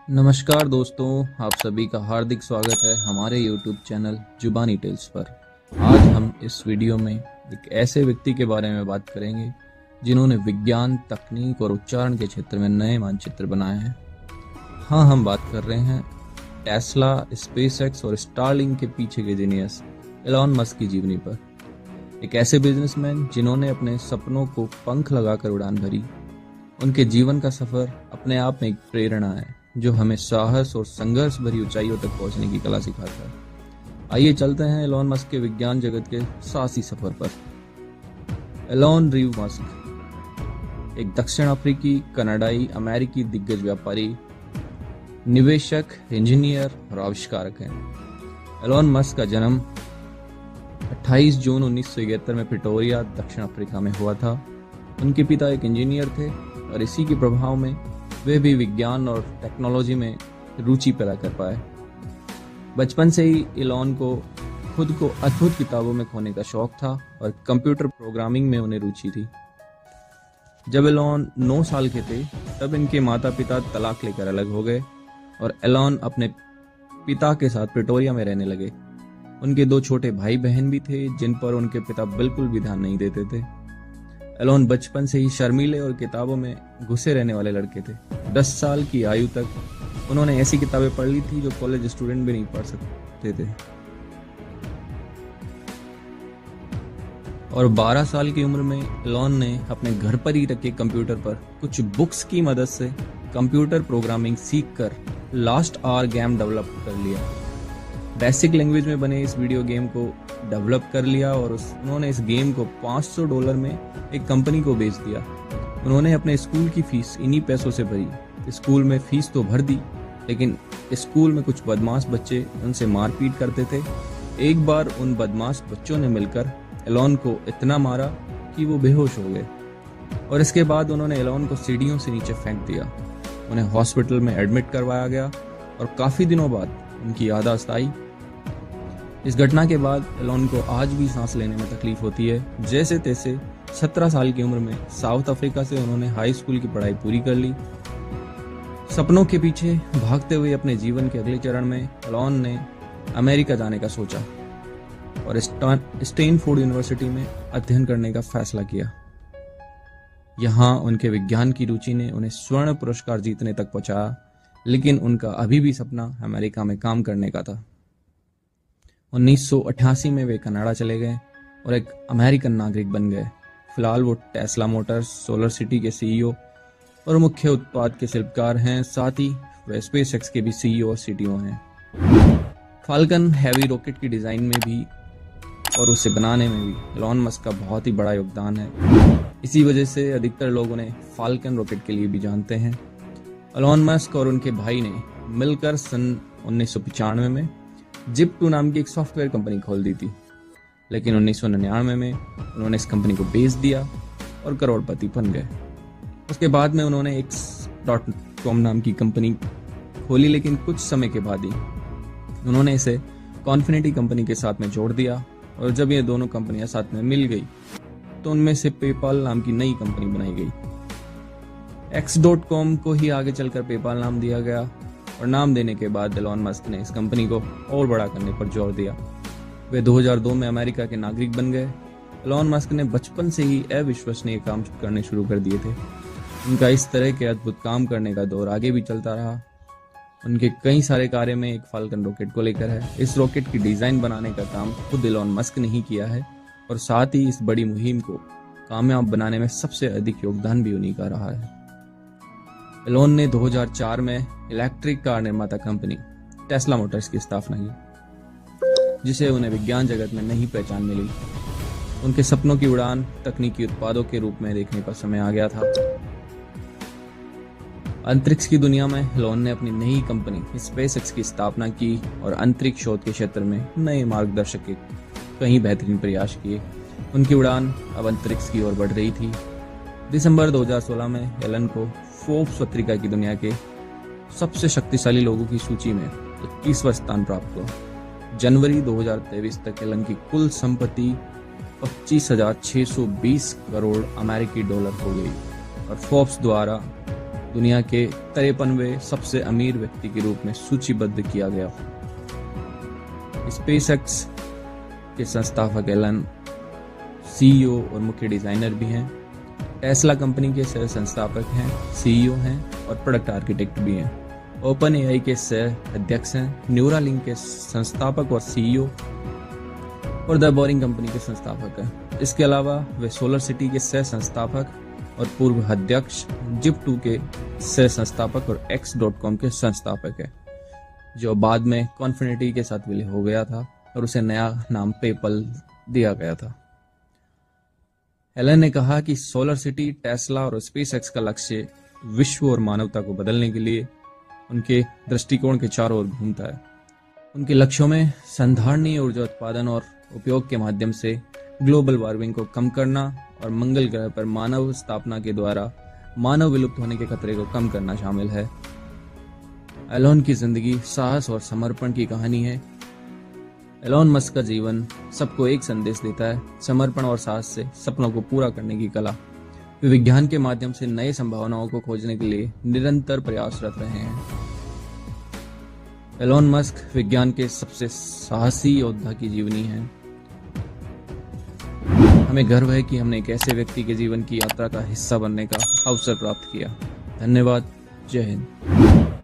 नमस्कार दोस्तों, आप सभी का हार्दिक स्वागत है हमारे YouTube चैनल जुबानी टेल्स पर। आज हम इस वीडियो में एक ऐसे व्यक्ति के बारे में बात करेंगे जिन्होंने विज्ञान, तकनीक और उच्चारण के क्षेत्र में नए मानचित्र बनाए हैं। हाँ, हम बात कर रहे हैं टेस्ला, स्पेसएक्स और स्टारलिंक के पीछे के जीनियस एलॉन मस्क की जीवनी पर। एक ऐसे बिजनेसमैन जिन्होंने अपने सपनों को पंख लगाकर उड़ान भरी। उनके जीवन का सफर अपने आप में एक प्रेरणा है जो हमें साहस और संघर्ष भरी ऊंचाइयों तक पहुंचने की कला सिखाता है। आइए चलते हैं एलॉन मस्क के विज्ञान जगत के साहसी सफर पर। एलॉन रीव मस्क एक दक्षिण अफ्रीकी, कनाडाई, अमेरिकी दिग्गज व्यापारी, निवेशक, इंजीनियर और आविष्कारक हैं। एलॉन मस्क का जन्म 28 जून 1971 में प्रिटोरिया, दक्षिण अफ्रीका में हुआ था। उनके पिता एक इंजीनियर थे और इसी के प्रभाव में वे भी विज्ञान और टेक्नोलॉजी में रुचि पैदा कर पाए। बचपन से ही एलॉन को खुद को अद्भुत किताबों में खोने का शौक था और कंप्यूटर प्रोग्रामिंग में उन्हें रुचि थी। जब एलॉन 9 साल के थे तब इनके माता पिता तलाक लेकर अलग हो गए और एलॉन अपने पिता के साथ प्रिटोरिया में रहने लगे। उनके 2 छोटे भाई बहन भी थे जिन पर उनके पिता बिल्कुल भी ध्यान नहीं देते थे। एलॉन बचपन से ही शर्मीले और किताबों में घुसे रहने वाले लड़के थे। 10 साल की आयु तक उन्होंने ऐसी किताबें पढ़ ली थी जो कॉलेज स्टूडेंट भी नहीं पढ़ सकते थे। और 12 साल की उम्र में एलॉन ने अपने घर पर ही रखे कंप्यूटर पर कुछ बुक्स की मदद से कंप्यूटर प्रोग्रामिंग सीखकर लास्ट आवर गेम डेवलप कर लिया। बेसिक लैंग्वेज में बने इस वीडियो गेम को डेवलप कर लिया और उन्होंने इस गेम को $500 में एक कंपनी को बेच दिया। उन्होंने अपने स्कूल की फीस इन्हीं पैसों से भरी। स्कूल में फीस तो भर दी, लेकिन स्कूल में कुछ बदमाश बच्चे उनसे मारपीट करते थे। एक बार उन बदमाश बच्चों ने मिलकर एलॉन को इतना मारा कि वो बेहोश हो गए और इसके बाद उन्होंने एलॉन को सीढ़ियों से नीचे फेंक दिया। उन्हें हॉस्पिटल में एडमिट करवाया गया और काफ़ी दिनों बाद उनकी याददाश्त आई। इस घटना के बाद एलॉन को आज भी सांस लेने में तकलीफ होती है। जैसे तैसे 17 साल की उम्र में साउथ अफ्रीका से उन्होंने हाई स्कूल की पढ़ाई पूरी कर ली। सपनों के पीछे भागते हुए अपने जीवन के अगले चरण में एलॉन ने अमेरिका जाने का सोचा और स्टैनफोर्ड यूनिवर्सिटी में अध्ययन करने का फैसला किया। यहाँ उनके विज्ञान की रुचि ने उन्हें स्वर्ण पुरस्कार जीतने तक पहुंचाया, लेकिन उनका अभी भी सपना अमेरिका में काम करने का था। 1988 में वे कनाडा चले गए और एक अमेरिकन नागरिक बन गए। फिलहाल वो टेस्ला मोटर्स, सोलर सिटी के सीईओ और मुख्य उत्पाद के शिल्पकार हैं। साथ ही वे स्पेसएक्स के भी सीईओ और सीटीओ हैं। फाल्कन हैवी रॉकेट की डिजाइन में भी और उसे बनाने में भी एलॉन मस्क का बहुत ही बड़ा योगदान है। इसी वजह से अधिकतर लोग उन्हें फाल्कन रॉकेट के लिए भी जानते हैं। एलॉन मस्क और उनके भाई ने मिलकर सन 1995 में जिप2 नाम की एक सॉफ्टवेयर कंपनी खोल दी थी, लेकिन 1999 में उन्होंने इस कंपनी को बेच दिया और करोड़पति बन गए। उसके बाद में उन्होंने X.com नाम की कंपनी खोली, लेकिन कुछ समय के बाद ही उन्होंने इसे कॉन्फिनिटी कंपनी के साथ में जोड़ दिया और जब ये दोनों कंपनियां साथ में मिल गई तो उनमें से पेपाल नाम की नई कंपनी बनाई गई। X.com को ही आगे चलकर पेपाल नाम दिया गया और नाम देने के बाद एलॉन मस्क ने इस कंपनी को और बड़ा करने पर जोर दिया। वे 2002 में अमेरिका के नागरिक बन गए। एलॉन मस्क ने बचपन से ही अविश्वसनीय काम करने शुरू कर दिए थे। उनका इस तरह के अद्भुत काम करने का दौर आगे भी चलता रहा। उनके कई सारे कार्य में एक फाल्कन रॉकेट को लेकर है। इस रॉकेट की डिजाइन बनाने का काम खुद एलॉन मस्क ने ही किया है और साथ ही इस बड़ी मुहिम को कामयाब बनाने में सबसे अधिक योगदान भी उन्हीं का रहा है। एलॉन ने 2004 में इलेक्ट्रिक कार निर्माता कंपनी टेस्ला मोटर्स की स्थापना की, जिसे उन्हें विज्ञान जगत में नई पहचान मिली। उनके सपनों की उड़ान तकनीकी उत्पादों के रूप में देखने का समय आ गया था। अंतरिक्ष की दुनिया में एलॉन ने अपनी नई कंपनी स्पेसएक्स की स्थापना की और अंतरिक्ष शोध के क्षेत्र में नए मार्गदर्शक के कई बेहतरीन प्रयास किए। उनकी उड़ान अब अंतरिक्ष की ओर बढ़ रही थी। दिसंबर 2016 में एलन को फोर्ब्स पत्रिका की दुनिया के सबसे शक्तिशाली लोगों की सूची में 21वां स्थान प्राप्त हुआ। जनवरी 2023 तक एलन की कुल संपत्ति 25,620 करोड़ अमेरिकी डॉलर हो गई और फोर्ब्स द्वारा दुनिया के 53वें सबसे अमीर व्यक्ति के रूप में सूचीबद्ध किया गया। स्पेसएक्स के संस्थापक एलन सीईओ और मुख्य डिजाइनर भी हैं। टेस्ला कंपनी के सह संस्थापक हैं, सीईओ हैं और प्रोडक्ट आर्किटेक्ट भी हैं। ओपन एआई के सह अध्यक्ष हैं, न्यूरालिंक के संस्थापक और सीईओ और द बोरिंग कंपनी के संस्थापक हैं। इसके अलावा वे सोलर सिटी के सह संस्थापक और पूर्व अध्यक्ष, जिप2 के सह संस्थापक और x.com के संस्थापक हैं, जो बाद में कॉन्फिनिटी के साथ विलय हो गया था और उसे नया नाम पेपल दिया गया था। एलन ने कहा कि सोलर सिटी, टेस्ला और स्पेसएक्स का लक्ष्य विश्व और मानवता को बदलने के लिए उनके दृष्टिकोण के चारों ओर घूमता है। उनके लक्ष्यों में संधारणीय ऊर्जा उत्पादन और उपयोग के माध्यम से ग्लोबल वार्मिंग को कम करना और मंगल ग्रह पर मानव स्थापना के द्वारा मानव विलुप्त होने के खतरे को कम करना शामिल है। एलन की जिंदगी साहस और समर्पण की कहानी है। एलन मस्क का जीवन सबको एक संदेश देता है, समर्पण और साहस से सपनों को पूरा करने की कला। वे विज्ञान के माध्यम से नए संभावनाओं को खोजने के लिए निरंतर प्रयासरत रहे हैं। एलन मस्क विज्ञान के सबसे साहसी योद्धा की जीवनी है। हमें गर्व है कि हमने एक ऐसे व्यक्ति के जीवन की यात्रा का हिस्सा बनने का अवसर प्राप्त किया। धन्यवाद। जय हिंद।